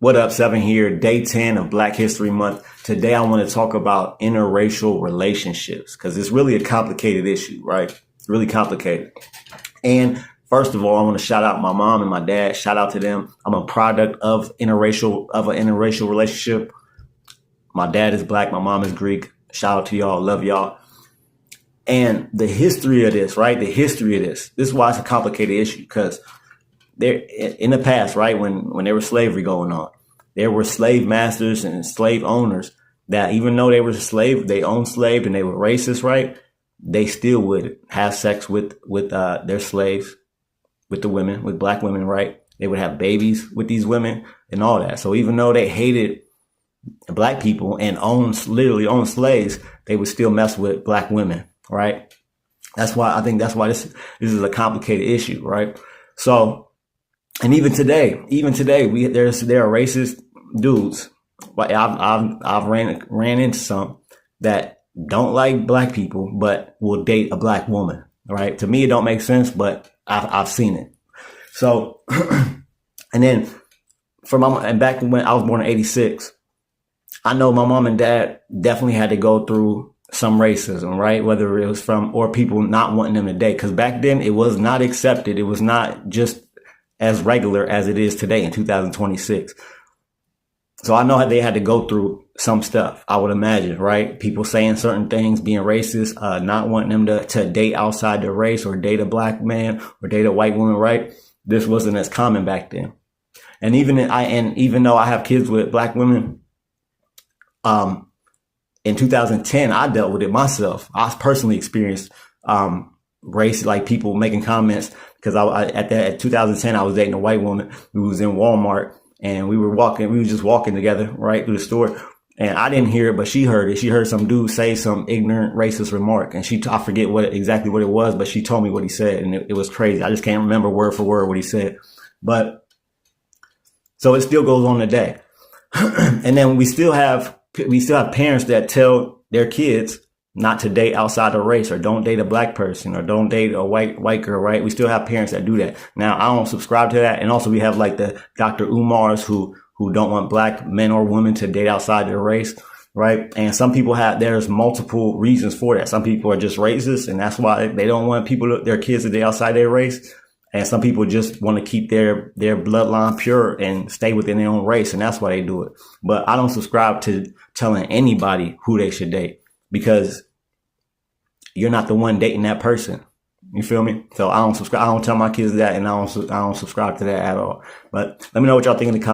What up, Seven here, day 10 of Black History Month. Today I want to talk about interracial relationships because it's really a complicated issue, right? It's really complicated. And first of all, I want to shout out my mom and my dad. Shout out to them. I'm a product of an interracial relationship. My dad is Black, my mom is Greek. Shout out to y'all, love y'all. And the history of this, right? This is why it's a complicated issue because there in the past, right, when there was slavery going on, there were slave masters and slave owners that even though they were slave, they owned slaves and they were racist, right? They still would have sex with their slaves, with the women, with Black women, right? They would have babies with these women and all that. So even though they hated Black people and literally owned slaves, they would still mess with Black women, right? That's why this is a complicated issue, right? So. And even today, there are racist dudes. But I've ran into some that don't like Black people, but will date a Black woman. Right? To me, it don't make sense, but I've seen it. So, and then and back when I was born in '86, I know my mom and dad definitely had to go through some racism, right? Whether it was or people not wanting them to date, because back then it was not accepted. It was not just as regular as it is today in 2026. So I know how they had to go through some stuff, I would imagine, right? People saying certain things, being racist, not wanting them to date outside their race or date a Black man or date a white woman, right? This wasn't as common back then. And even though I have kids with Black women, in 2010, I dealt with it myself. I personally experienced race, like people making comments, because at 2010 I was dating a white woman who was in Walmart and we were just walking together right through the store, and I didn't hear it, but she heard it. She heard some dude say some ignorant racist remark, and I forget exactly what it was, but she told me what he said, and it was crazy. I just can't remember word for word what he said, but so it still goes on today. And then we still have parents that tell their kids not to date outside the race, or don't date a Black person, or don't date a white girl, right? We still have parents that do that. Now, I don't subscribe to that. And also we have like the Dr. Umars who don't want Black men or women to date outside their race, right? And some people there's multiple reasons for that. Some people are just racist, and that's why they don't want their kids to date outside their race. And some people just want to keep their bloodline pure and stay within their own race, and that's why they do it. But I don't subscribe to telling anybody who they should date, because you're not the one dating that person. You feel me? So I don't subscribe. I don't tell my kids that, and I don't subscribe to that at all. But let me know what y'all think in the comments.